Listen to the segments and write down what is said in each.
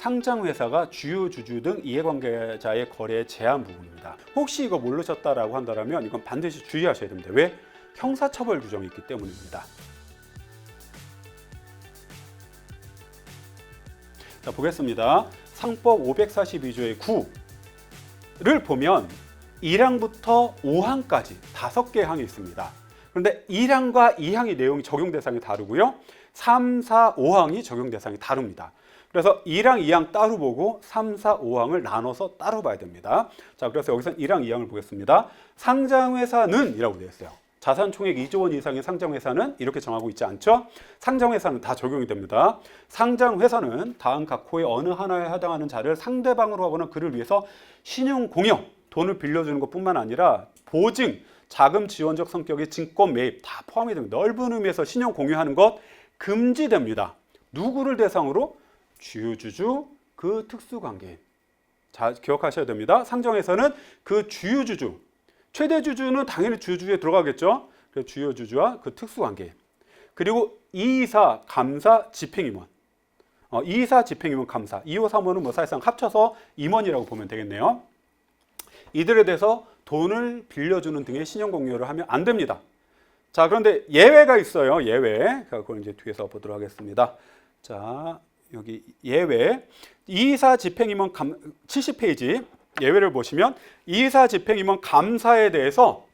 상장회사가 주요 주주 등 이해관계자의 거래에 제한 부분입니다. 혹시 이거 모르셨다라고 한다면 이건 반드시 주의하셔야 됩니다. 왜? 형사처벌 규정이 있기 때문입니다. 자, 보겠습니다. 상법 542조의 9를 보면 1항부터 5항까지 5개의 항이 있습니다. 그런데 1항과 2항의 내용이 적용 대상이 다르고요. 3, 4, 5항이 적용 대상이 다릅니다. 그래서 1항, 2항 따로 보고 3, 4, 5항을 나눠서 따로 봐야 됩니다. 자, 그래서 여기서 1항, 2항을 보겠습니다. 상장회사는 이라고 되어 있어요. 자산 총액 2조 원 이상의 상장회사는 이렇게 정하고 있지 않죠? 상장회사는 다 적용이 됩니다. 상장회사는 다음 각 호의 어느 하나에 해당하는 자를 상대방으로 하거나 그를 위해서 신용공여, 돈을 빌려주는 것뿐만 아니라 보증, 자금 지원적 성격의 증권 매입 다 포함이 됩니다. 넓은 의미에서 신용공여하는 것 금지됩니다. 누구를 대상으로? 주요 주주, 그 특수관계인. 자, 기억하셔야 됩니다. 상장회사는 그 주요 주주, 최대 주주는 당연히 주요 주주에 들어가겠죠. 그래서 주요 주주와 그 특수관계인. 그리고 이사, 감사, 집행임원. 이사, 집행임원, 감사. 2호, 3호는 뭐 사실상 합쳐서 임원이라고 보면 되겠네요. 이들에 대해서 돈을 빌려주는 등의 신용공여를 하면 안 됩니다. 자, 그런데 예외가 있어요. 예외. 그걸 이제 뒤에서 보도록 하겠습니다. 자, 여기 예외. 이사, 집행임원, 70페이지. 예외를 보시면 이사, 집행임원, 감사에 대해서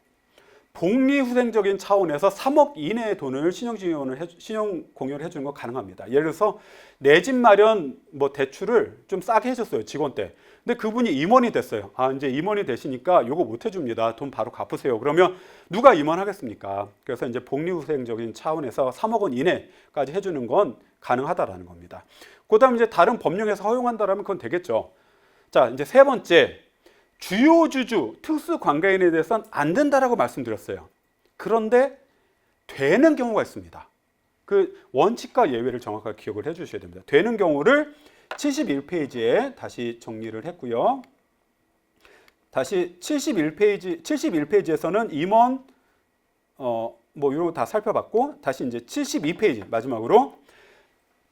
복리후생적인 차원에서 3억 이내의 돈을 신용공여를 해주는 거 가능합니다. 예를 들어서 내 집 마련 뭐 대출을 좀 싸게 해줬어요. 직원 때. 근데 그분이 임원이 됐어요. 아, 이제 임원이 되시니까 요거 못 해줍니다. 돈 바로 갚으세요. 그러면 누가 임원하겠습니까? 그래서 이제 복리후생적인 차원에서 3억 원 이내까지 해주는 건 가능하다라는 겁니다. 그 다음 이제 다른 법령에서 허용한다라면 그건 되겠죠. 자, 이제 세 번째, 주요 주주, 특수관계인에 대해서는 안 된다라고 말씀드렸어요. 그런데 되는 경우가 있습니다. 그 원칙과 예외를 정확하게 기억을 해주셔야 됩니다. 되는 경우를 71페이지에 다시 정리를 했고요. 다시 71페이지에서는 임원, 뭐 이런 거 다 살펴봤고, 다시 이제 72페이지 마지막으로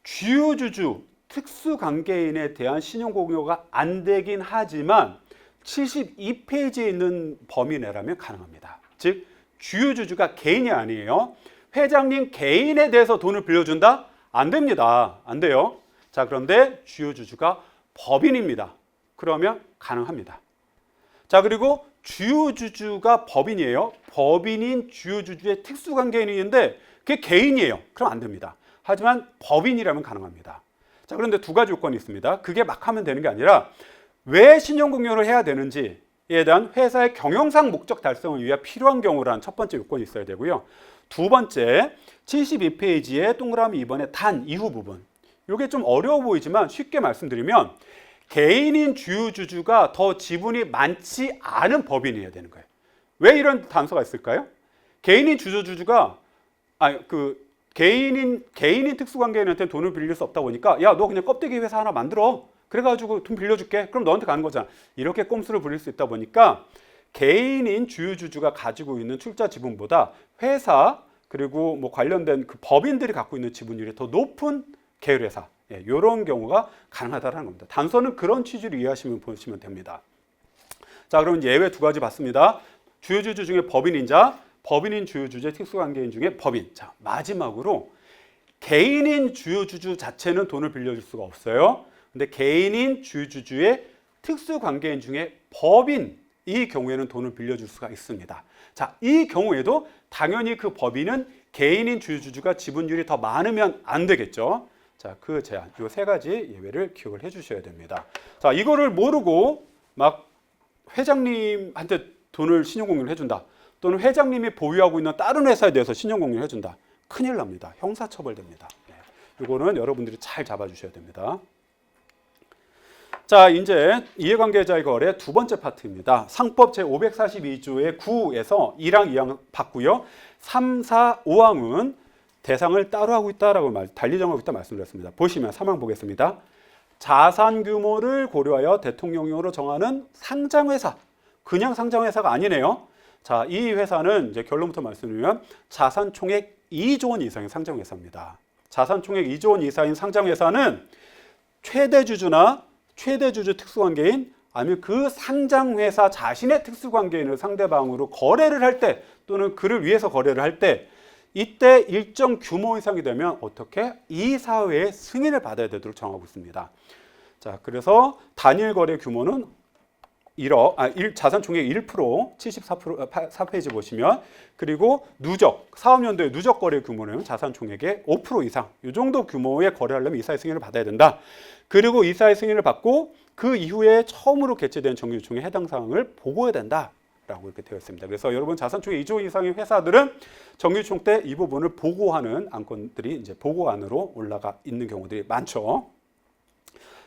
주요 주주, 특수관계인에 대한 신용공여가 안 되긴 하지만 72페이지에 있는 범위 내라면 가능합니다. 즉 주요 주주가 개인이 아니에요. 회장님 개인에 대해서 돈을 빌려준다? 안 됩니다. 안 돼요. 자, 그런데 주요 주주가 법인입니다. 그러면 가능합니다. 자, 그리고 주요 주주가 법인이에요. 법인인 주요 주주의 특수관계인인데 그게 개인이에요. 그럼 안 됩니다. 하지만 법인이라면 가능합니다. 자, 그런데 두 가지 요건이 있습니다. 그게 막 하면 되는 게 아니라 왜 신용공여를 해야 되는지에 대한 회사의 경영상 목적 달성을 위해 필요한 경우라는 첫 번째 요건이 있어야 되고요. 두 번째, 72페이지에 동그라미 2번의 단 이후 부분. 이게 좀 어려워 보이지만 쉽게 말씀드리면 개인인 주요 주주가 더 지분이 많지 않은 법인이어야 되는 거예요. 왜 이런 단서가 있을까요? 개인인 주요 주주가 개인인 특수관계인한테 돈을 빌릴 수 없다 보니까 야, 너 그냥 껍데기 회사 하나 만들어. 그래가지고 돈 빌려줄게. 그럼 너한테 가는 거잖아. 이렇게 꼼수를 부릴 수 있다 보니까 개인인 주요 주주가 가지고 있는 출자 지분보다 회사 그리고 뭐 관련된 그 법인들이 갖고 있는 지분율이 더 높은 계열회사, 이런 경우가 가능하다는 겁니다. 단서는 그런 취지로 이해하시면 보시면 됩니다. 자, 그럼 예외 두 가지 봤습니다. 주요 주주 중에 법인인 자, 법인인 주요 주주의 특수관계인 중에 법인. 자, 마지막으로 개인인 주요 주주 자체는 돈을 빌려줄 수가 없어요. 근데 개인인 주요 주주의 특수관계인 중에 법인 이 경우에는 돈을 빌려줄 수가 있습니다. 자, 이 경우에도 당연히 그 법인은 개인인 주요 주주가 지분율이 더 많으면 안 되겠죠. 자, 그 제한, 이 세 가지 예외를 기억을 해주셔야 됩니다. 자, 이거를 모르고 막 회장님한테 돈을 신용공여를 해준다. 또는 회장님이 보유하고 있는 다른 회사에 대해서 신용공여를 해준다. 큰일 납니다. 형사처벌됩니다. 이거는 여러분들이 잘 잡아주셔야 됩니다. 자, 이제 이해관계자의 거래 두 번째 파트입니다. 상법 제542조의 9에서 1항, 2항 봤고요. 3, 4, 5항은 대상을 따로 하고 있다라고 달리 정하고 있다 말씀드렸습니다. 보시면 3항 보겠습니다. 자산 규모를 고려하여 대통령령으로 정하는 상장회사. 그냥 상장회사가 아니네요. 자, 이 회사는 이제 결론부터 말씀드리면 자산 총액 2조 원 이상의 상장회사입니다. 자산 총액 2조 원 이상인 상장회사는 최대 주주나 최대 주주 특수관계인 아니면 그 상장회사 자신의 특수관계인을 상대방으로 거래를 할 때 또는 그를 위해서 거래를 할 때 이때 일정 규모 이상이 되면 어떻게? 이사회의 승인을 받아야 되도록 정하고 있습니다. 자, 그래서 단일 거래 규모는 1억, 자산 총액 1%, 74페이지 보시면, 그리고 누적, 사업연도의 누적 거래 규모는 자산 총액의 5% 이상, 이 정도 규모의 거래하려면 이사회 승인을 받아야 된다. 그리고 이사회 승인을 받고 그 이후에 처음으로 개최된 정기유총에 해당 사항을 보고해야 된다. 라고 이렇게 되어 있습니다. 그래서 여러분 자산 총액 2조 이상의 회사들은 정기유총 때 이 부분을 보고하는 안건들이 이제 보고안으로 올라가 있는 경우들이 많죠.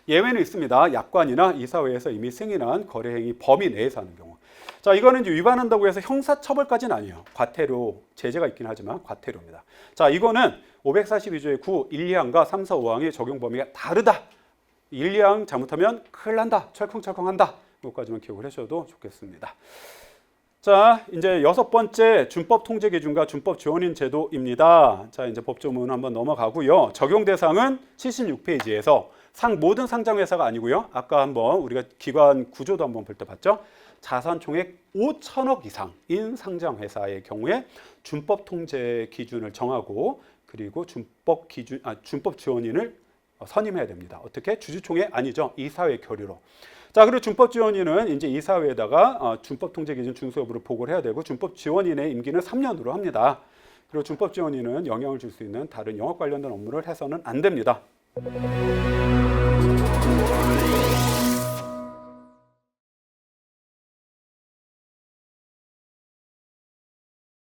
예외는 있습니다. 약관이나 이사회에서 이미 승인한 거래행위 범위 내에서 하는 경우. 자, 이거는 이제 위반한다고 해서 형사처벌까지는 아니에요. 과태료, 제재가 있긴 하지만 과태료입니다. 자, 이거는 542조의 9, 1, 2항과 3, 4, 5항의 적용 범위가 다르다. 1, 2항 잘못하면 큰일 난다. 철컹철컹한다. 이것까지만 기억을 하셔도 좋겠습니다. 자, 이제 6번째 준법 통제 기준과 준법 지원인 제도입니다. 자, 이제 법조문 한번 넘어가고요. 적용 대상은 76페이지에서 모든 상장회사가 아니고요. 아까 한번 우리가 기관 구조도 한번 볼 때 봤죠. 자산 총액 5천억 이상인 상장회사의 경우에 준법 통제 기준을 정하고 그리고 준법 지원인을 선임해야 됩니다. 어떻게? 주주총회 아니죠. 이사회 결의로. 자, 그리고 준법 지원인은 이제 이사회에다가 준법 통제 기준 준수 여부를 보고를 해야 되고 준법 지원인의 임기는 3년으로 합니다. 그리고 준법 지원인은 영향을 줄 수 있는 다른 영업 관련된 업무를 해서는 안 됩니다.